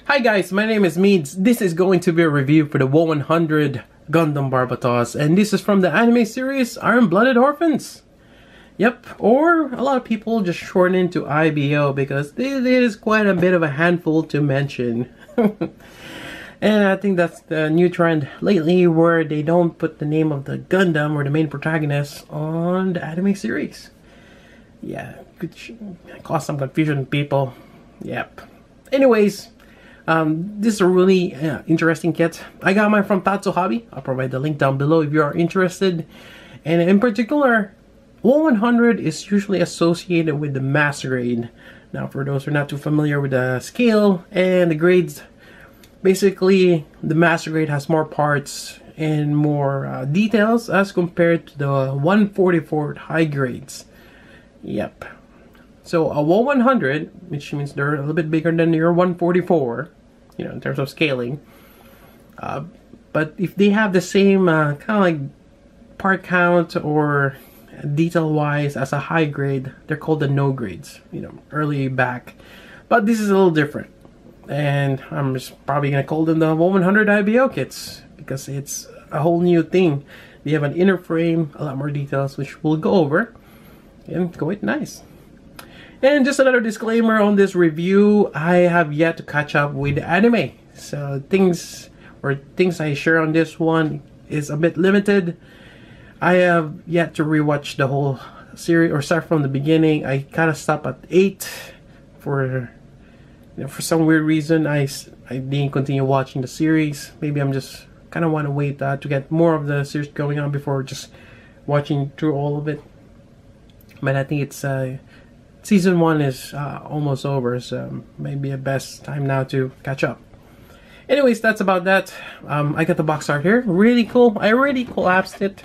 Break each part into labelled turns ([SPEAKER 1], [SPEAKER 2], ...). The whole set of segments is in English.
[SPEAKER 1] Hi guys, my name is Meads. This is going to be a review for the 100 Gundam Barbatos, and this is from the anime series Iron-Blooded Orphans. Yep, or a lot of people just shorten into IBO because it is quite a bit of a handful to mention. And I think that's the new trend lately where they don't put the name of the Gundam or the main protagonist on the anime series. Yeah, could cause some confusion to people. Yep. Anyways, this is a really interesting kit. I got mine from Tatsu Hobby. I'll provide the link down below if you are interested. And in particular, 100 is usually associated with the mass grade. Now, for those who are not too familiar with the scale and the grades, basically the master grade has more parts and more details as compared to the 144 high grades. Yep. So a 100, which means they're a little bit bigger than your 144, you know, in terms of scaling. But if they have the same kind of like part count or detail-wise as a high grade, they're called the no grades, you know, early back. But this is a little different. And I'm just probably going to call them the 100 IBO kits because it's a whole new thing. They have an inner frame, a lot more details, which we'll go over. And quite nice. And just another disclaimer on this review, I have yet to catch up with the anime. So things I share on this one is a bit limited. I have yet to rewatch the whole series or start from the beginning. I kind of stopped at 8 for some weird reason. I didn't continue watching the series. Maybe I'm just kind of want to wait to get more of the series going on before just watching through all of it. But I think it's season 1 is almost over, so maybe a best time now to catch up. Anyways, that's about that. I got the box art here. Really cool. I already collapsed it.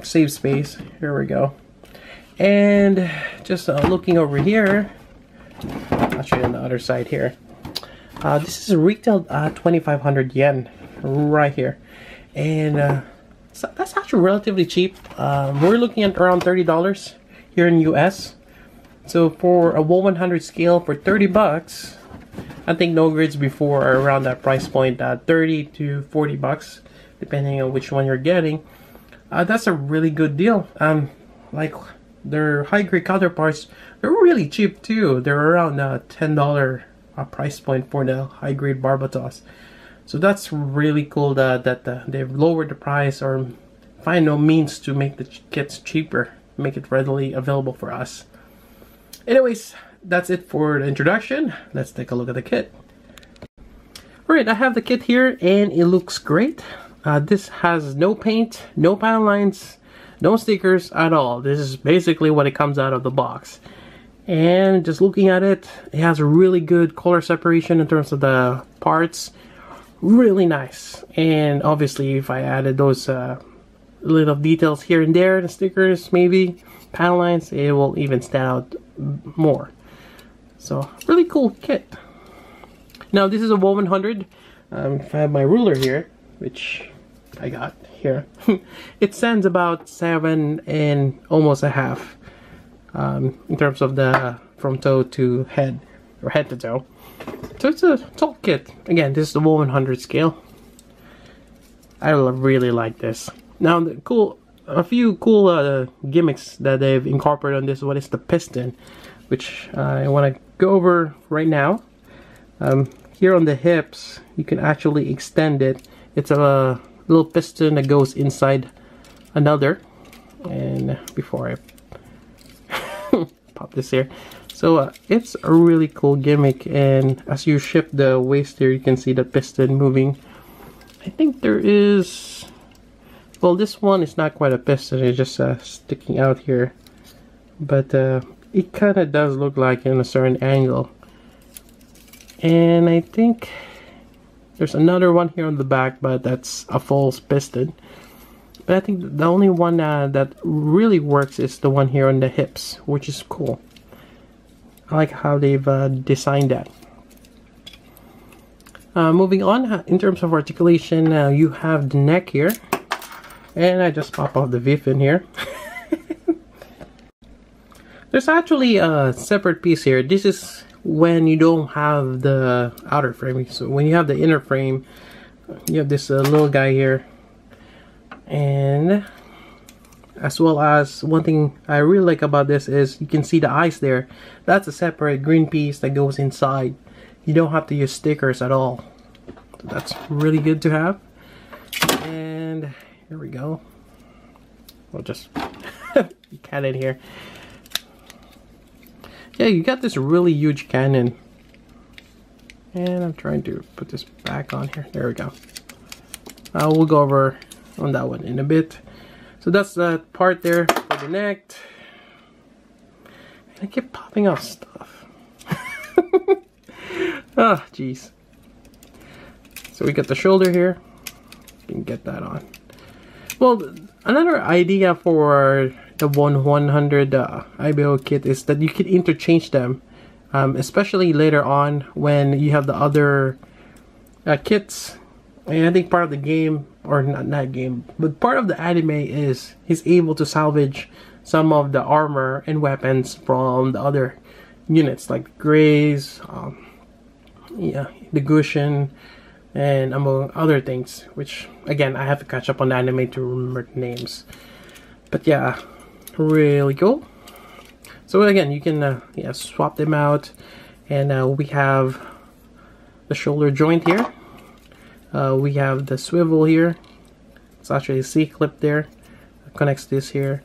[SPEAKER 1] Save space. Here we go. And just looking over here, I'll show you on the other side here. This is retailed at 2,500 yen right here. And so that's actually relatively cheap. We're looking at around $30 here in US. So for a 100 scale for 30 bucks, I think no grids before are around that price point, 30 to 40 bucks, depending on which one you're getting. That's a really good deal. Like their high grade counterparts, they're really cheap too. They're around $10 price point for the high grade Barbatos. So that's really cool that they've lowered the price or find no means to make the kits cheaper, make it readily available for us. Anyways, that's it for the introduction. Let's take a look at the kit. Alright, I have the kit here and it looks great. This has no paint, no panel lines, no stickers at all. This is basically what it comes out of the box. And just looking at it, it has a really good color separation in terms of the parts. Really nice. And obviously if I added those little details here and there, the stickers, maybe panel lines, it will even stand out more. So really cool kit. Now this is a 100. If I have my ruler here, which I got here, it stands about 7 and almost a half in terms of the from toe to head, or head to toe. So it's a tall kit. Again, this is the 100 scale. I really like this. Now a few cool gimmicks that they've incorporated on this one is the piston, which I want to go over right now. Here on the hips, you can actually extend it. It's a little piston that goes inside another. And before I pop this here, so it's a really cool gimmick, and as you shift the waist here, you can see the piston moving. I think there is, well, this one is not quite a piston, it's just sticking out here, but it kind of does look like in a certain angle. And I think there's another one here on the back, but that's a false piston. But I think the only one that really works is the one here on the hips, which is cool. I like how they've designed that. Moving on, in terms of articulation, you have the neck here. And I just pop off the VIF in here. There's actually a separate piece here. This is when you don't have the outer frame. So when you have the inner frame, you have this little guy here, and as well as one thing I really like about this is you can see the eyes there. That's a separate green piece that goes inside. You don't have to use stickers at all. So that's really good to have. And here we go. We'll just cannon here. Yeah, you got this really huge cannon. And I'm trying to put this back on here. There we go. We'll go over on that one in a bit. So that's the part there for the neck. And I keep popping off stuff. Oh, jeez. So we got the shoulder here. You can get that on. Well, another idea for the 100 IBO kit is that you can interchange them, especially later on when you have the other kits. And I think part of the game, or not game, but part of the anime is he's able to salvage some of the armor and weapons from the other units, like Greys, yeah, the Gushin, and among other things, which again I have to catch up on the anime to remember the names. But yeah, really cool. So again, you can yeah, swap them out, and we have the shoulder joint here. We have the swivel here. It's actually a C-clip there. It connects this here.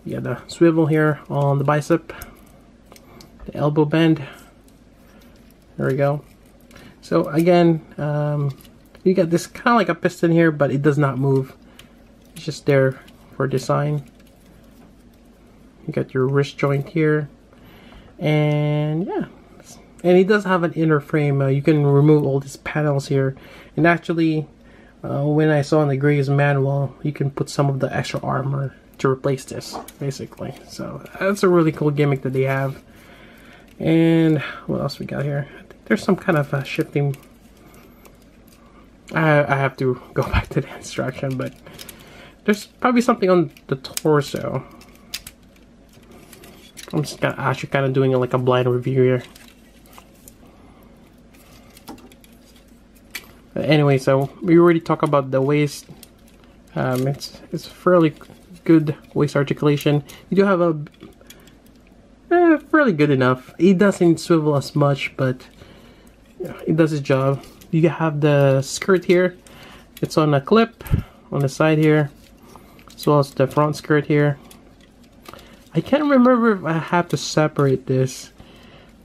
[SPEAKER 1] You got the swivel here on the bicep. The elbow bend. There we go. So again, you got this kind of like a piston here, but it does not move. It's just there for design. You got your wrist joint here. And yeah. And it does have an inner frame. You can remove all these panels here. And actually, when I saw in the Grey's manual, you can put some of the extra armor to replace this, basically. So that's a really cool gimmick that they have. And what else we got here? I think there's some kind of shifting. I have to go back to the instruction, but there's probably something on the torso. I'm just actually kind of doing like a blind review here. Anyway, so we already talked about the waist. It's fairly good waist articulation. You do have a fairly good enough. It doesn't swivel as much, but yeah, it does its job. You have the skirt here. It's on a clip on the side here, as well as the front skirt here. I can't remember if I have to separate this,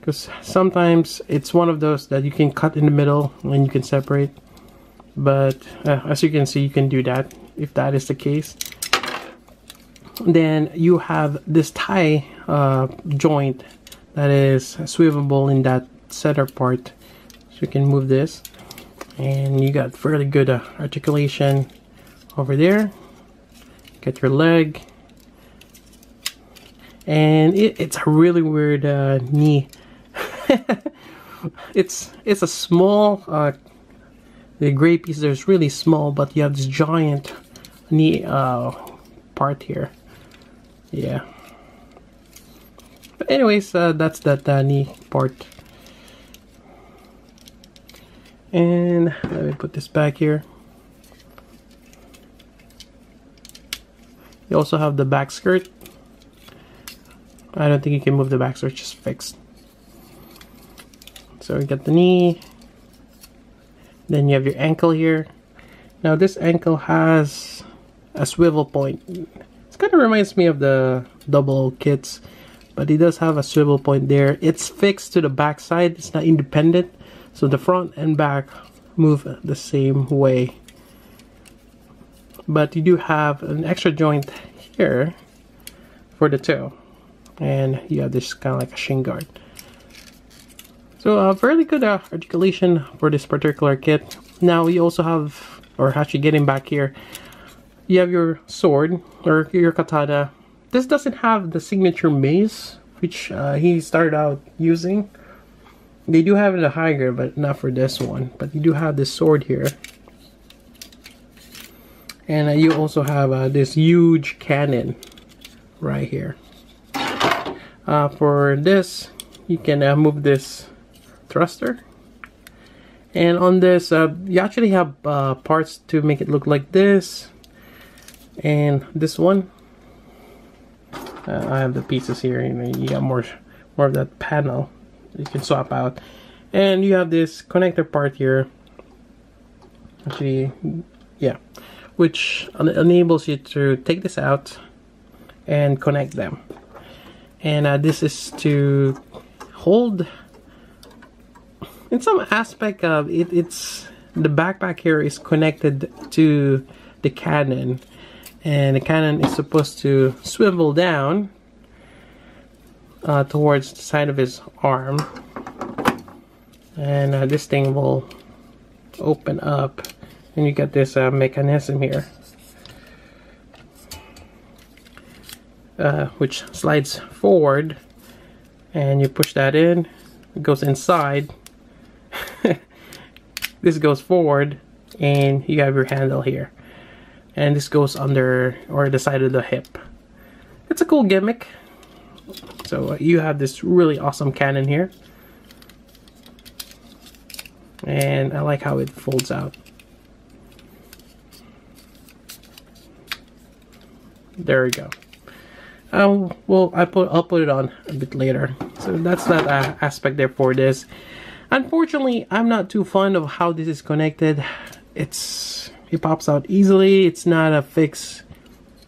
[SPEAKER 1] because sometimes it's one of those that you can cut in the middle and you can separate. But as you can see, you can do that if that is the case. Then you have this tie joint that is swivelable in that center part. So you can move this. And you got fairly good articulation over there. Get your leg. And it's a really weird knee. It's a small the gray piece there is really small, but you have this giant knee part here. Yeah. But anyways, that's that knee part. And let me put this back here. You also have the back skirt. I don't think you can move the back skirt, it's just fixed. So we got the knee. Then you have your ankle here. Now this ankle has a swivel point. It kind of reminds me of the double kits, but it does have a swivel point there. It's fixed to the back side. It's not independent, so the front and back move the same way. But you do have an extra joint here for the toe, and you have this kind of like a shin guard. So fairly good articulation for this particular kit. Now you also have, or actually getting back here, you have your sword or your katana. This doesn't have the signature mace, which he started out using. They do have it in a high grade, but not for this one. But you do have this sword here. And you also have this huge cannon right here. For this, you can move this thruster. And on this, you actually have parts to make it look like this. And this one, I have the pieces here, and you got more of that panel you can swap out. And you have this connector part here. Actually, yeah, which enables you to take this out and connect them. And this is to hold. In some aspect of it, it's the backpack here is connected to the cannon, and the cannon is supposed to swivel down towards the side of his arm, and this thing will open up, and you get this mechanism here, which slides forward, and you push that in, it goes inside. This goes forward, and you have your handle here, and this goes under or the side of the hip. It's a cool gimmick. So you have this really awesome cannon here, and I like how it folds out. There we go. Well, I'll put it on a bit later. So that's that aspect there for this. Unfortunately, I'm not too fond of how this is connected. It pops out easily. It's not a fixed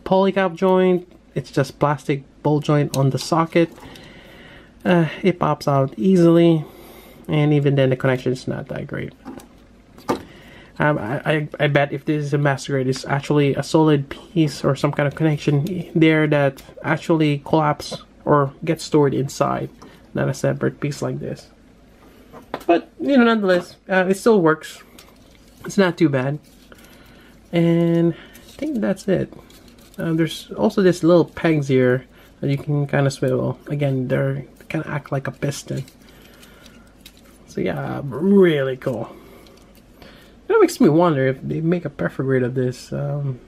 [SPEAKER 1] polycap joint. It's just plastic ball joint on the socket. It pops out easily, and even then the connection is not that great. I bet if this is a master grade, it's actually a solid piece or some kind of connection there that actually collapse or gets stored inside, not a separate piece like this. But, you know, nonetheless, it still works. It's not too bad. And I think that's it. There's also this little pegs here that you can kind of swivel. Again, they kind of act like a piston. So yeah, really cool. That makes me wonder if they make a perfect grade of this. Wonder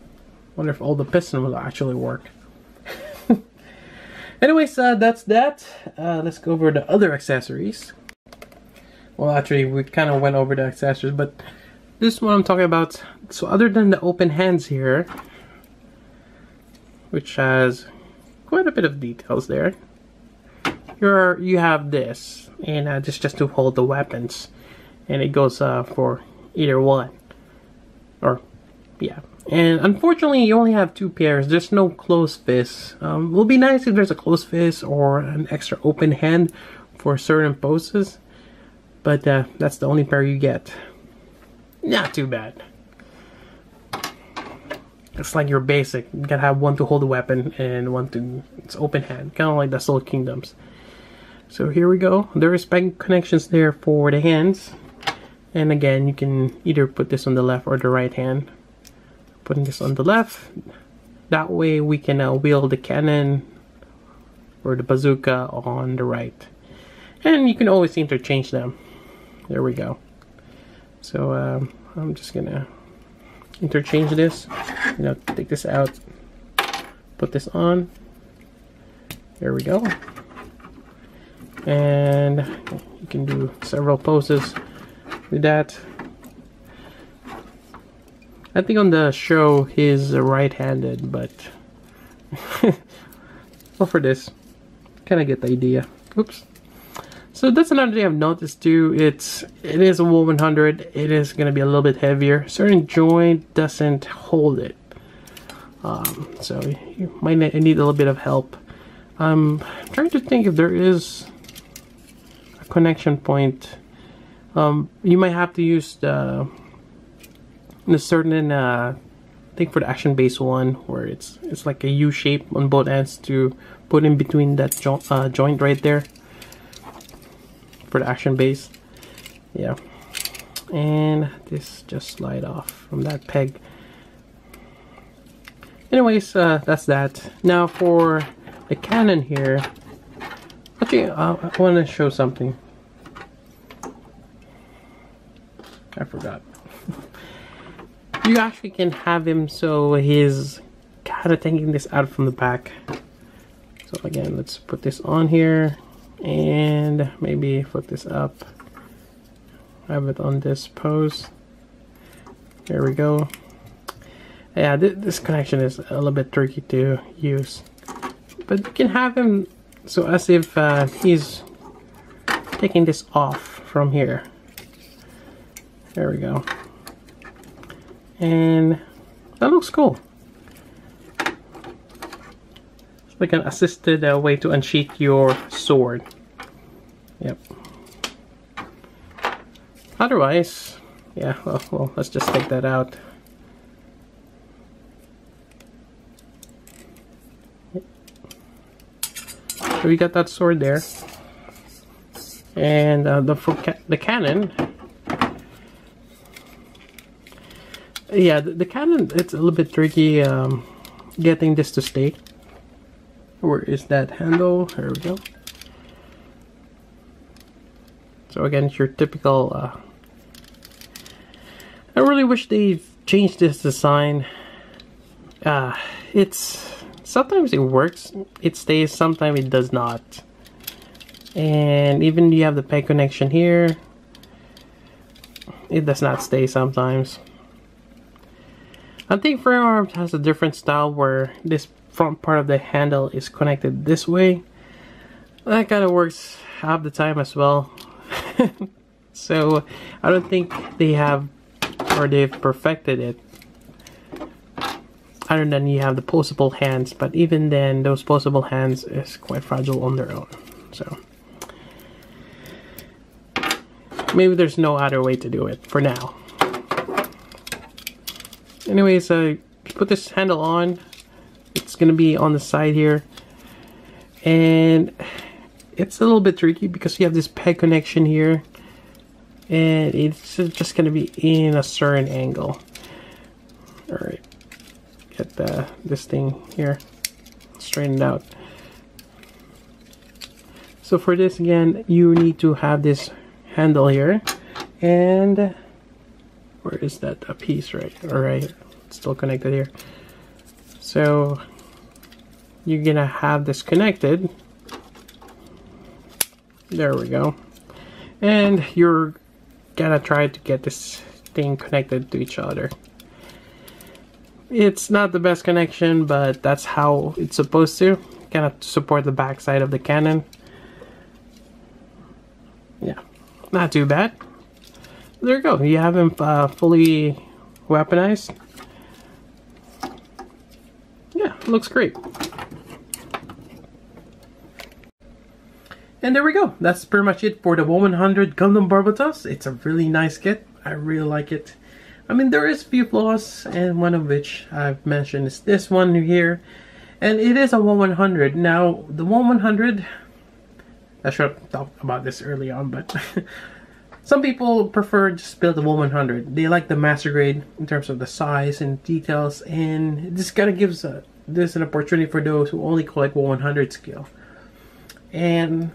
[SPEAKER 1] if all the piston will actually work. Anyways, that's that. Let's go over the other accessories. Well, actually, we kind of went over the accessories, but this is what I'm talking about. So other than the open hands here, which has quite a bit of details there, you have this, and this just to hold the weapons, and it goes for either one, or yeah. And unfortunately, you only have two pairs. There's no closed fist. It will be nice if there's a closed fist or an extra open hand for certain poses, but that's the only pair you get. Not too bad. It's like your basic. You gotta have one to hold the weapon and one to it's open hand, kind of like the Soul Kingdoms. So here we go. There is peg connections there for the hands, and again, you can either put this on the left or the right hand. Putting this on the left, that way we can wield the cannon or the bazooka on the right, and you can always interchange them. There we go. So I'm just gonna interchange this, you know, take this out, put this on, there we go, and you can do several poses with that. I think on the show he's right-handed, but well, for this, kind of get the idea. Oops. So that's another thing I've noticed too. It is a Wool 100. It is going to be a little bit heavier. Certain joint doesn't hold it, so you might need a little bit of help. I'm trying to think if there is a connection point. You might have to use the certain thing for the action base one, where it's like a U shape on both ends to put in between that joint right there for the action base. Yeah, and this just slide off from that peg. Anyways, that's that. Now for the cannon here, actually I want to show something. I forgot. You actually can have him so he's kind of taking this out from the back. So again, let's put this on here. And maybe flip this up. Have it on this pose. There we go. Yeah, this connection is a little bit tricky to use. But you can have him so as if he's taking this off from here. There we go. And that looks cool. It's like an assisted way to unsheath your sword. Yep. Otherwise, yeah, well, let's just take that out. So we got that sword there. And the cannon. Yeah, the cannon, it's a little bit tricky getting this to stay. Where is that handle? There we go. So again, it's your typical... I really wish they changed this design. It's... Sometimes it works, it stays, sometimes it does not. And even you have the peg connection here, it does not stay sometimes. I think Firearms has a different style where this front part of the handle is connected this way. That kind of works half the time as well. So I don't think they have, or they've perfected it. Other than you have the posable hands, but even then those posable hands is quite fragile on their own. So maybe there's no other way to do it for now. Anyways, put this handle on. It's gonna be on the side here, and it's a little bit tricky because you have this peg connection here, and it's just gonna be in a certain angle. All right. Get this thing here straightened out. So for this, again, you need to have this handle here, and where is that piece? Right, all right, it's still connected here. So you're gonna have this connected. There we go. And you're gonna try to get this thing connected to each other. It's not the best connection, but that's how it's supposed to. Kind of support the back side of the cannon. Yeah, not too bad. There you go. You have him fully weaponized. Yeah, looks great. And there we go. That's pretty much it for the 100 Gundam Barbatos. It's a really nice kit. I really like it. I mean, there is a few flaws, and one of which I've mentioned is this one here. And it is a 1/100. Now, the 1/100, I should have talked about this early on, but some people prefer just build the 1/100. They like the master grade in terms of the size and details, and this kind of gives this an opportunity for those who only collect 1/100 scale. And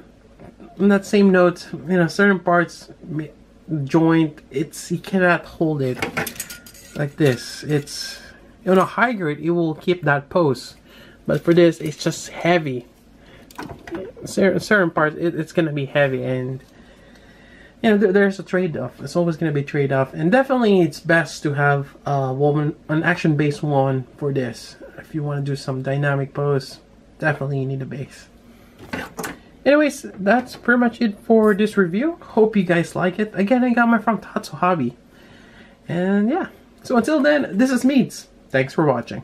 [SPEAKER 1] on that same note, you know, certain parts, joint, you cannot hold it like this. It's, on a high grade, it will keep that pose, but for this, it's just heavy. Certain parts, it's gonna be heavy, and you know, there's a trade-off. It's always gonna be a trade-off, and definitely it's best to have an action-based one for this. If you want to do some dynamic pose, definitely you need a base. Anyways, that's pretty much it for this review. Hope you guys like it. Again, I got my from Tatsu Hobby. And yeah, so until then, this is Meads. Thanks for watching.